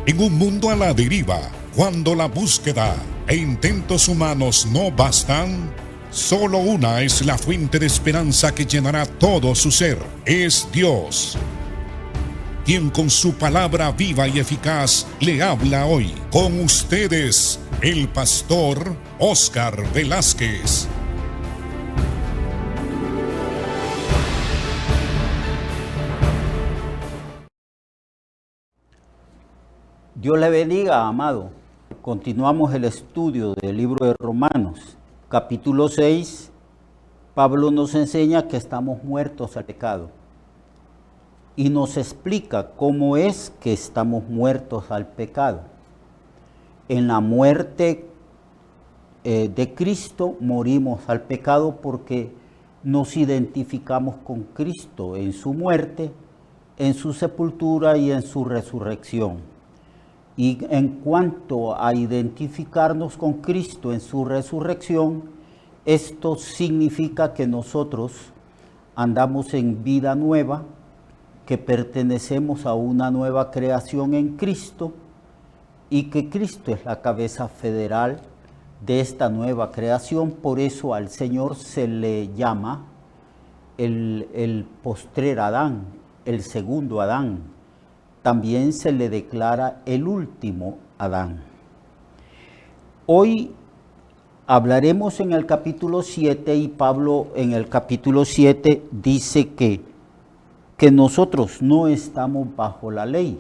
En un mundo a la deriva, cuando la búsqueda e intentos humanos no bastan, solo una es la fuente de esperanza que llenará todo su ser. Es Dios, quien con su palabra viva y eficaz le habla hoy. Con ustedes, el pastor Óscar Velázquez. Dios le bendiga, amado. Continuamos el estudio del libro de Romanos, capítulo 6. Pablo nos enseña que estamos muertos al pecado y nos explica cómo es que estamos muertos al pecado. En la muerte de Cristo morimos al pecado porque nos identificamos con Cristo en su muerte, en su sepultura y en su resurrección. Y en cuanto a identificarnos con Cristo en su resurrección, esto significa que nosotros andamos en vida nueva, que pertenecemos a una nueva creación en Cristo y que Cristo es la cabeza federal de esta nueva creación. Por eso al Señor se le llama el postrer Adán, el segundo Adán. También se le declara el último Adán. Hoy hablaremos en el capítulo 7 y Pablo en el capítulo 7 dice que nosotros no estamos bajo la ley,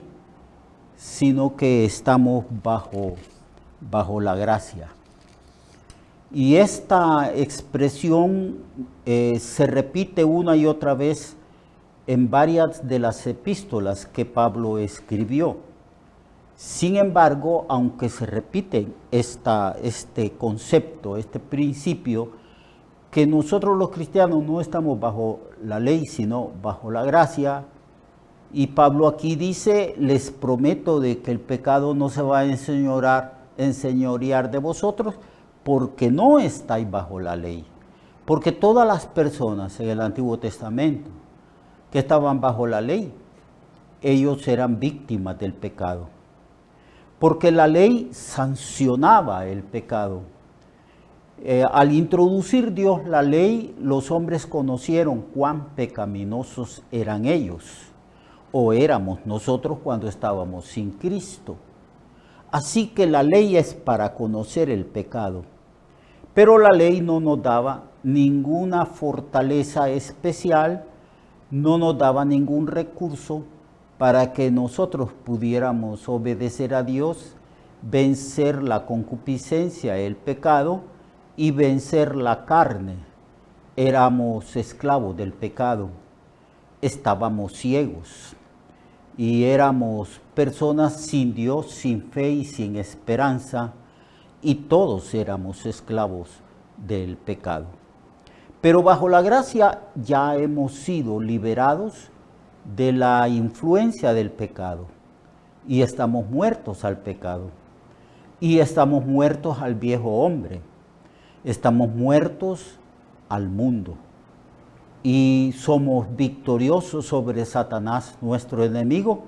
sino que estamos bajo la gracia. Y esta expresión se repite una y otra vez en varias de las epístolas que Pablo escribió. Sin embargo, aunque se repite este concepto, este principio, que nosotros los cristianos no estamos bajo la ley, sino bajo la gracia, y Pablo aquí dice, les prometo de que el pecado no se va a enseñorear de vosotros, porque no estáis bajo la ley. Porque todas las personas en el Antiguo Testamento que estaban bajo la ley, ellos eran víctimas del pecado. Porque la ley sancionaba el pecado. Al introducir Dios la ley, los hombres conocieron cuán pecaminosos eran ellos, o éramos nosotros cuando estábamos sin Cristo. Así que la ley es para conocer el pecado. Pero la ley no nos daba ninguna fortaleza especial, no nos daba ningún recurso para que nosotros pudiéramos obedecer a Dios, vencer la concupiscencia, el pecado, y vencer la carne. Éramos esclavos del pecado, estábamos ciegos y éramos personas sin Dios, sin fe y sin esperanza, y todos éramos esclavos del pecado. Pero bajo la gracia ya hemos sido liberados de la influencia del pecado y estamos muertos al pecado y estamos muertos al viejo hombre, estamos muertos al mundo y somos victoriosos sobre Satanás, nuestro enemigo,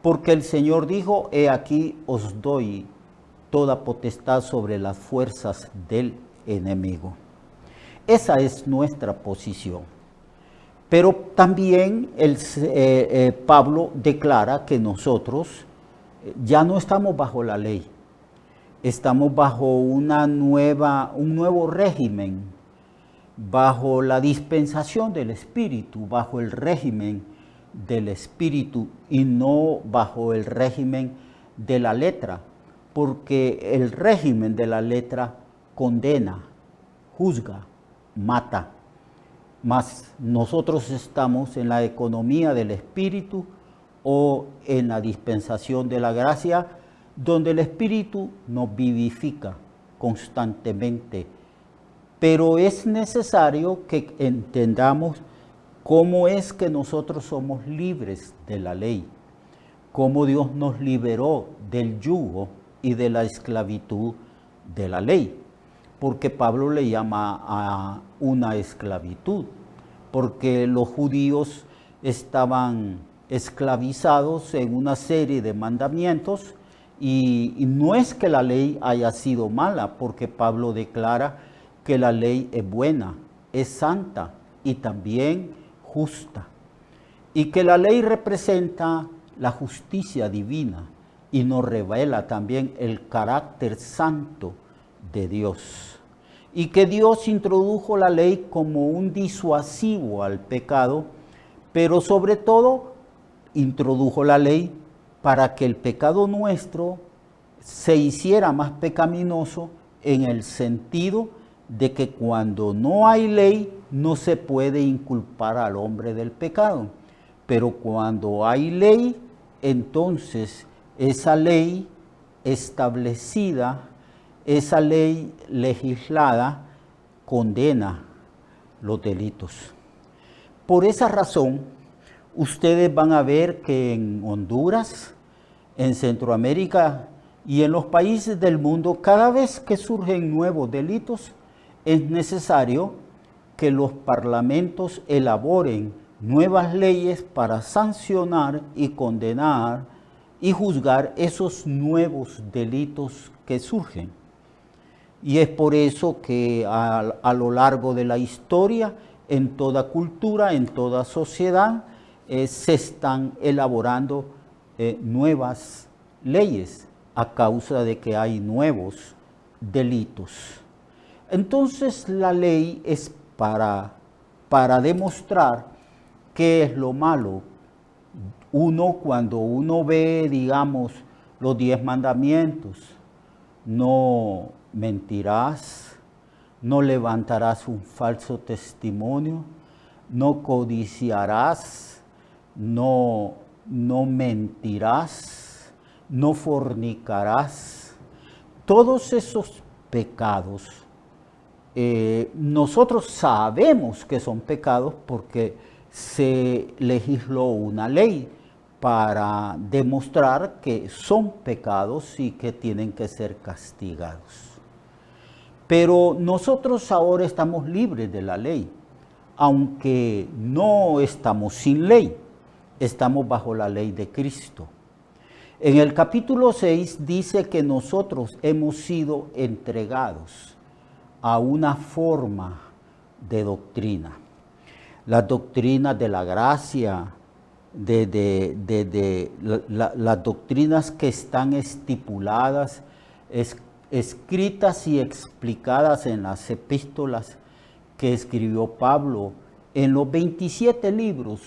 porque el Señor dijo, he aquí os doy toda potestad sobre las fuerzas del enemigo. Esa es nuestra posición. Pero también Pablo declara que nosotros ya no estamos bajo la ley. Estamos bajo un nuevo régimen, bajo la dispensación del Espíritu, bajo el régimen del Espíritu y no bajo el régimen de la letra, porque el régimen de la letra condena, juzga, mata, mas nosotros estamos en la economía del Espíritu o en la dispensación de la gracia, donde el Espíritu nos vivifica constantemente. Pero es necesario que entendamos cómo es que nosotros somos libres de la ley, cómo Dios nos liberó del yugo y de la esclavitud de la ley. Porque Pablo le llama a una esclavitud, porque los judíos estaban esclavizados en una serie de mandamientos Y no es que la ley haya sido mala, porque Pablo declara que la ley es buena, es santa y también justa. Y que la ley representa la justicia divina y nos revela también el carácter santo de Dios. Y que Dios introdujo la ley como un disuasivo al pecado, pero sobre todo introdujo la ley para que el pecado nuestro se hiciera más pecaminoso, en el sentido de que cuando no hay ley no se puede inculpar al hombre del pecado. Pero cuando hay ley, entonces esa ley establecida, esa ley legislada, condena los delitos. Por esa razón, ustedes van a ver que en Honduras, en Centroamérica y en los países del mundo, cada vez que surgen nuevos delitos, es necesario que los parlamentos elaboren nuevas leyes para sancionar y condenar y juzgar esos nuevos delitos que surgen. Y es por eso que a lo largo de la historia, en toda cultura, en toda sociedad, se están elaborando nuevas leyes a causa de que hay nuevos delitos. Entonces la ley es para demostrar qué es lo malo. Cuando uno ve, digamos, los 10 mandamientos, no mentirás, no levantarás un falso testimonio, no codiciarás, no mentirás, no fornicarás. Todos esos pecados, nosotros sabemos que son pecados porque se legisló una ley para demostrar que son pecados y que tienen que ser castigados. Pero nosotros ahora estamos libres de la ley, aunque no estamos sin ley, estamos bajo la ley de Cristo. En el capítulo 6 dice que nosotros hemos sido entregados a una forma de doctrina. Las doctrinas de la gracia, las doctrinas que están estipuladas, escritas y explicadas en las epístolas que escribió Pablo, en los 27 libros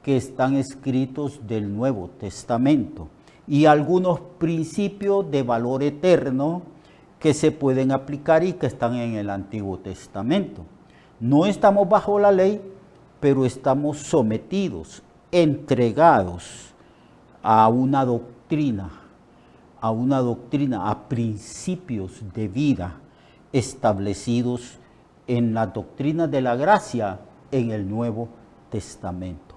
que están escritos del Nuevo Testamento, y algunos principios de valor eterno que se pueden aplicar y que están en el Antiguo Testamento. No estamos bajo la ley, pero estamos sometidos, entregados a una doctrina, a principios de vida establecidos en las doctrinas de la gracia en el Nuevo Testamento.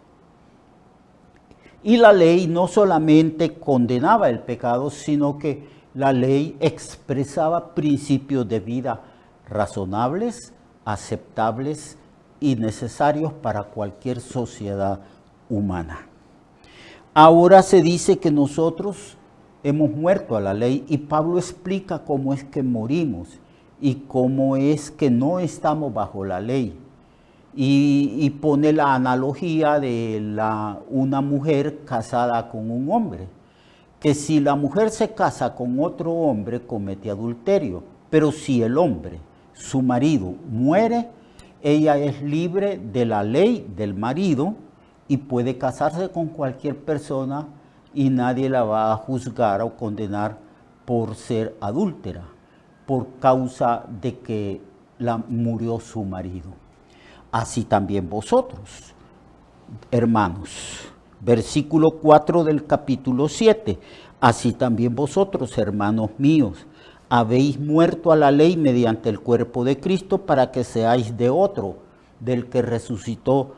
Y la ley no solamente condenaba el pecado, sino que la ley expresaba principios de vida razonables, aceptables y necesarios para cualquier sociedad humana. Ahora se dice que nosotros hemos muerto a la ley, y Pablo explica cómo es que morimos y cómo es que no estamos bajo la ley. Y pone la analogía de una mujer casada con un hombre, que si la mujer se casa con otro hombre comete adulterio, pero si el hombre, su marido, muere, ella es libre de la ley del marido y puede casarse con cualquier persona y nadie la va a juzgar o condenar por ser adúltera, por causa de que murió su marido. Así también vosotros, hermanos. Versículo 4 del capítulo 7. Así también vosotros, hermanos míos, habéis muerto a la ley mediante el cuerpo de Cristo para que seáis de otro, del que resucitó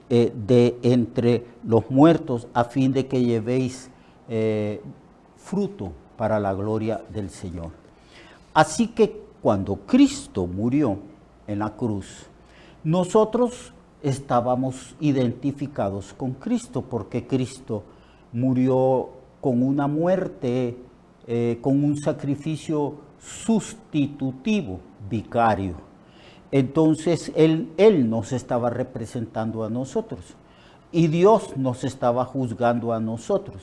de entre los muertos, a fin de que llevéis fruto para la gloria del Señor. Así que cuando Cristo murió en la cruz, nosotros estábamos identificados con Cristo, porque Cristo murió con una muerte con un sacrificio sustitutivo, vicario. Entonces él nos estaba representando a nosotros y Dios nos estaba juzgando a nosotros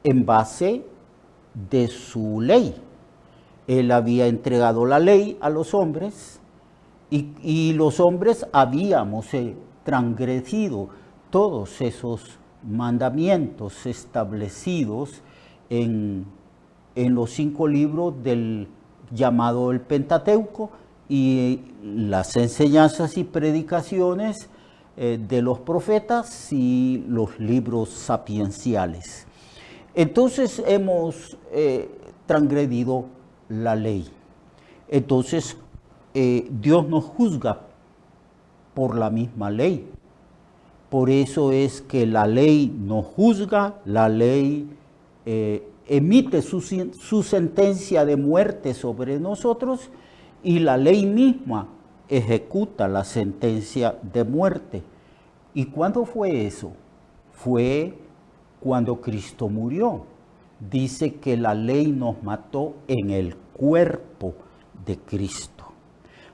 en base de su ley. Él había entregado la ley a los hombres y los hombres habíamos transgredido todos esos mandamientos establecidos en los 5 libros del llamado el Pentateuco y las enseñanzas y predicaciones de los profetas y los libros sapienciales. Entonces hemos transgredido la ley. Entonces Dios nos juzga por la misma ley. Por eso es que la ley nos juzga, la ley emite su sentencia de muerte sobre nosotros y la ley misma ejecuta la sentencia de muerte. ¿Y cuándo fue eso? Fue cuando Cristo murió. Dice que la ley nos mató en el cuerpo de Cristo.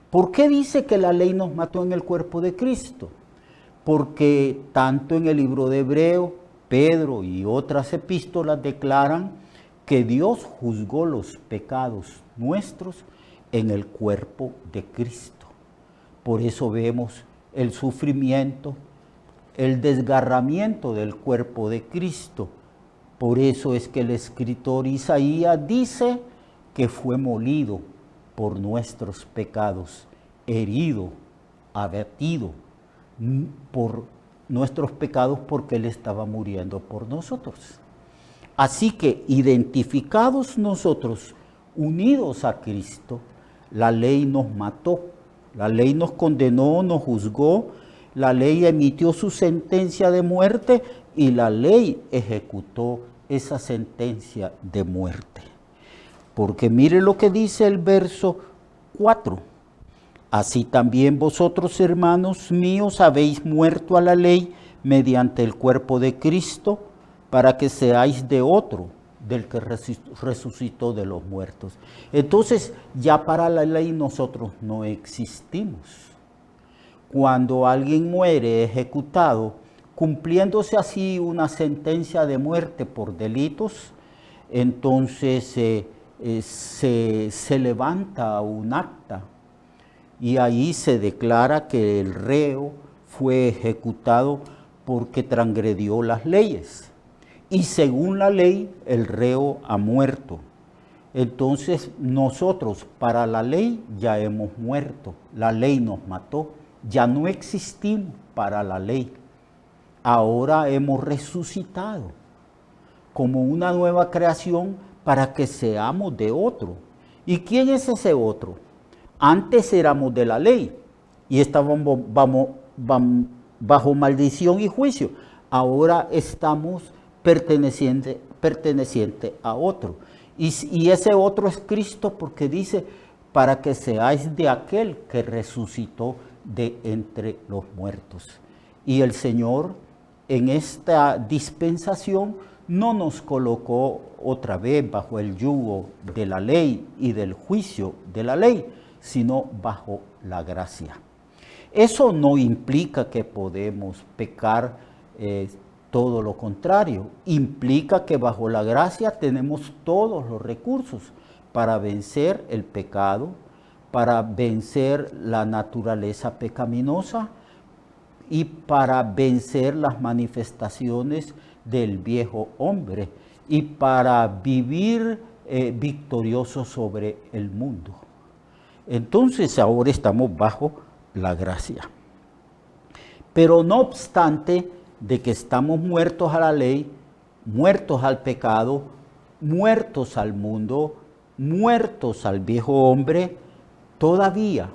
¿Por qué dice que la ley nos mató en el cuerpo de Cristo? Porque tanto en el libro de Hebreo, Pedro y otras epístolas declaran que Dios juzgó los pecados nuestros en el cuerpo de Cristo. Por eso vemos el sufrimiento, el desgarramiento del cuerpo de Cristo. Por eso es que el escritor Isaías dice que fue molido por nuestros pecados, herido, abatido por nuestros pecados porque Él estaba muriendo por nosotros. Así que identificados nosotros, unidos a Cristo, la ley nos mató, la ley nos condenó, nos juzgó, la ley emitió su sentencia de muerte y la ley ejecutó esa sentencia de muerte. Porque mire lo que dice el verso 4. Así también vosotros, hermanos míos, habéis muerto a la ley mediante el cuerpo de Cristo, para que seáis de otro, del que resucitó de los muertos. Entonces, ya para la ley nosotros no existimos. Cuando alguien muere ejecutado, cumpliéndose así una sentencia de muerte por delitos, entonces se levanta un acta y ahí se declara que el reo fue ejecutado porque transgredió las leyes. Y según la ley, el reo ha muerto. Entonces nosotros para la ley ya hemos muerto. La ley nos mató. Ya no existimos para la ley. Ahora hemos resucitado como una nueva creación para que seamos de otro. ¿Y quién es ese otro? Antes éramos de la ley y estábamos bajo maldición y juicio. Ahora estamos perteneciente a otro. Y ese otro es Cristo, porque dice, para que seáis de aquel que resucitó de entre los muertos. Y el Señor en esta dispensación no nos colocó otra vez bajo el yugo de la ley y del juicio de la ley, sino bajo la gracia. Eso no implica que podemos pecar, todo lo contrario. Implica que bajo la gracia tenemos todos los recursos para vencer el pecado, para vencer la naturaleza pecaminosa y para vencer las manifestaciones del viejo hombre y para vivir victoriosos sobre el mundo. Entonces ahora estamos bajo la gracia. Pero no obstante de que estamos muertos a la ley, muertos al pecado, muertos al mundo, muertos al viejo hombre, todavía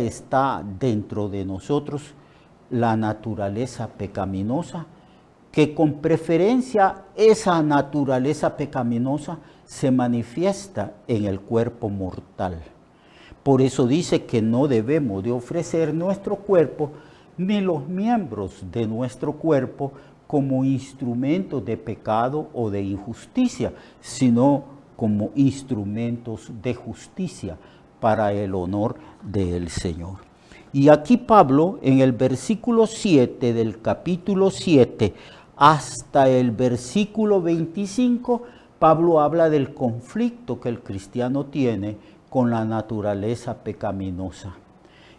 está dentro de nosotros la naturaleza pecaminosa, que con preferencia esa naturaleza pecaminosa se manifiesta en el cuerpo mortal. Por eso dice que no debemos de ofrecer nuestro cuerpo ni los miembros de nuestro cuerpo como instrumentos de pecado o de injusticia, sino como instrumentos de justicia para el honor del Señor. Y aquí Pablo, en el versículo 7 del capítulo 7 hasta el versículo 25, Pablo habla del conflicto que el cristiano tiene con la naturaleza pecaminosa.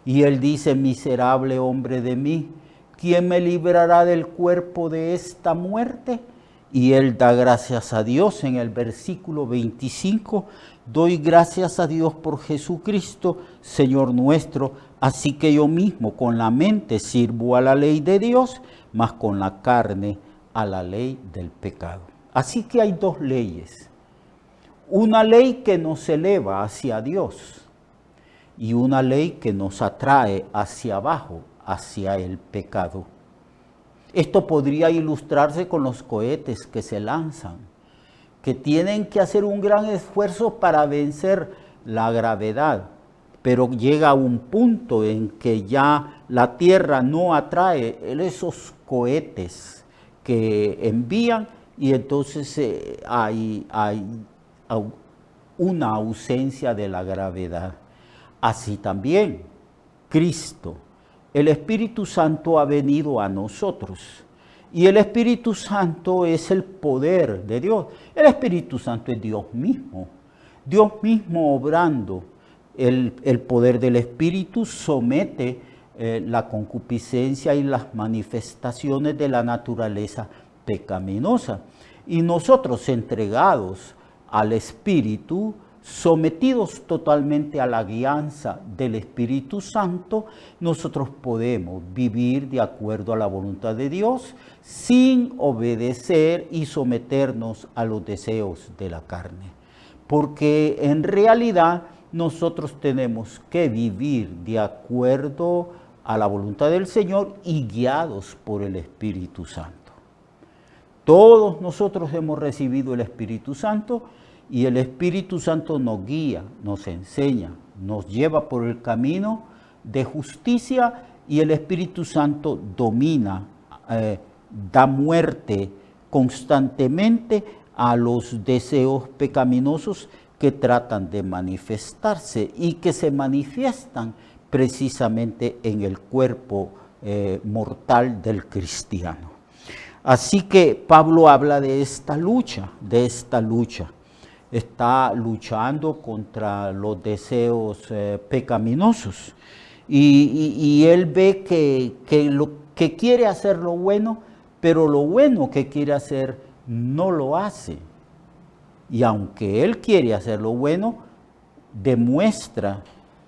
Y él dice: miserable hombre de mí, ¿quién me librará del cuerpo de esta muerte? Y él da gracias a Dios en el versículo 25. Doy gracias a Dios por Jesucristo, Señor nuestro, así que yo mismo con la mente sirvo a la ley de Dios, mas con la carne a la ley del pecado. Así que hay dos leyes. Una ley que nos eleva hacia Dios y una ley que nos atrae hacia abajo, hacia el pecado. Esto podría ilustrarse con los cohetes que se lanzan, que tienen que hacer un gran esfuerzo para vencer la gravedad, pero llega a un punto en que ya la Tierra no atrae esos cohetes que envían y entonces hay una ausencia de la gravedad. Así también Cristo, el Espíritu Santo ha venido a nosotros y el Espíritu Santo es el poder de Dios. El Espíritu Santo es Dios mismo obrando. El poder del Espíritu somete la concupiscencia y las manifestaciones de la naturaleza pecaminosa. Y nosotros, entregados al Espíritu, sometidos totalmente a la guianza del Espíritu Santo, nosotros podemos vivir de acuerdo a la voluntad de Dios sin obedecer y someternos a los deseos de la carne. Porque en realidad nosotros tenemos que vivir de acuerdo a la voluntad del Señor y guiados por el Espíritu Santo. Todos nosotros hemos recibido el Espíritu Santo y el Espíritu Santo nos guía, nos enseña, nos lleva por el camino de justicia y el Espíritu Santo domina, da muerte constantemente a los deseos pecaminosos que tratan de manifestarse y que se manifiestan precisamente en el cuerpo mortal del cristiano. Así que Pablo habla de esta lucha. Está luchando contra los deseos pecaminosos y él ve que quiere hacer lo bueno, pero lo bueno que quiere hacer no lo hace. Y aunque él quiere hacer lo bueno, demuestra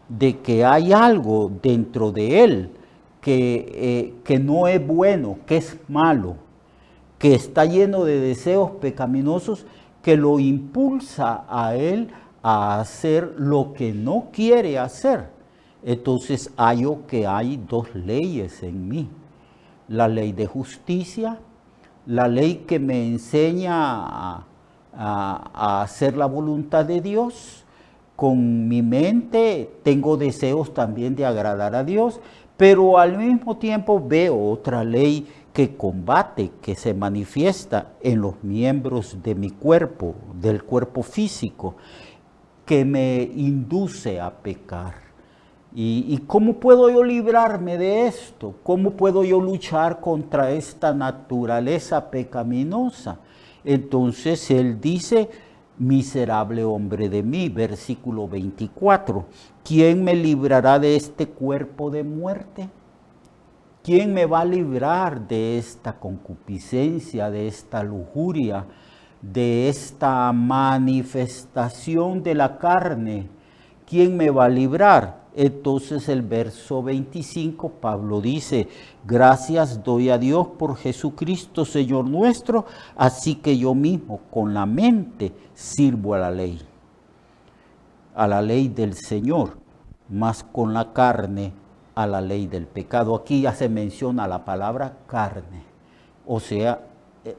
de que hay algo dentro de él que no es bueno, que es malo, que está lleno de deseos pecaminosos que lo impulsa a él a hacer lo que no quiere hacer. Entonces hallo que hay dos leyes en mí: la ley de justicia, la ley que me enseña a hacer la voluntad de Dios. Con mi mente tengo deseos también de agradar a Dios, pero al mismo tiempo veo otra ley que combate, que se manifiesta en los miembros de mi cuerpo, del cuerpo físico, que me induce a pecar. ¿Y cómo puedo yo librarme de esto? ¿Cómo puedo yo luchar contra esta naturaleza pecaminosa? Entonces él dice: miserable hombre de mí, versículo 24, ¿quién me librará de este cuerpo de muerte? ¿Quién me va a librar de esta concupiscencia, de esta lujuria, de esta manifestación de la carne? ¿Quién me va a librar? Entonces el verso 25, Pablo dice: gracias doy a Dios por Jesucristo, Señor nuestro, así que yo mismo con la mente sirvo a la ley del Señor, mas con la carne a la ley del pecado. Aquí ya se menciona la palabra carne, o sea,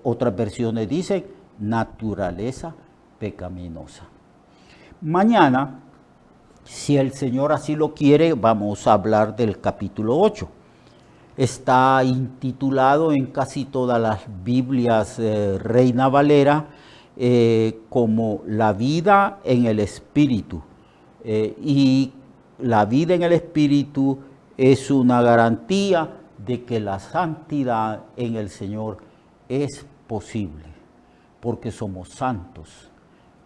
otras versiones dicen naturaleza pecaminosa. Mañana, si el Señor así lo quiere, vamos a hablar del capítulo 8. está intitulado en casi todas las Biblias Reina Valera como la vida en el Espíritu. Y la vida en el Espíritu es una garantía de que la santidad en el Señor es posible, porque somos santos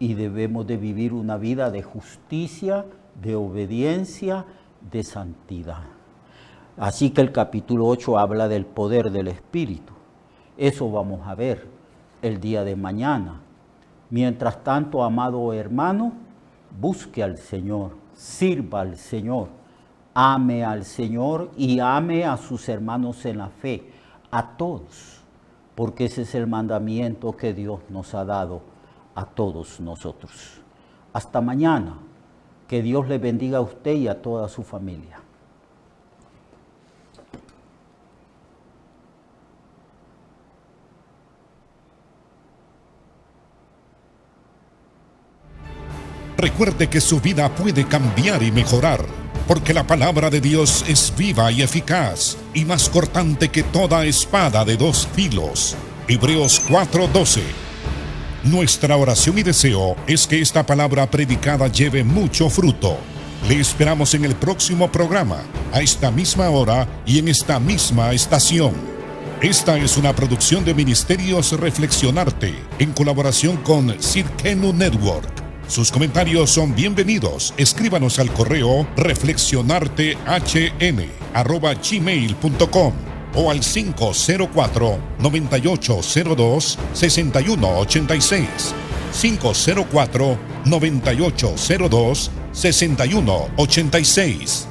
y debemos de vivir una vida de justicia, de obediencia, de santidad. Así que el capítulo 8 habla del poder del Espíritu. Eso vamos a ver el día de mañana. Mientras tanto, amado hermano, busque al Señor, sirva al Señor, ame al Señor y ame a sus hermanos en la fe, a todos, porque ese es el mandamiento que Dios nos ha dado a todos nosotros. Hasta mañana. Que Dios le bendiga a usted y a toda su familia. Recuerde que su vida puede cambiar y mejorar, porque la palabra de Dios es viva y eficaz, y más cortante que toda espada de dos filos. Hebreos 4:12. Nuestra oración y deseo es que esta palabra predicada lleve mucho fruto. Le esperamos en el próximo programa, a esta misma hora y en esta misma estación. Esta es una producción de Ministerios Reflexionarte, en colaboración con Cirkenu Network. Sus comentarios son bienvenidos. Escríbanos al correo reflexionartehn@gmail.com o al 504-9802-6186. 504-9802-6186.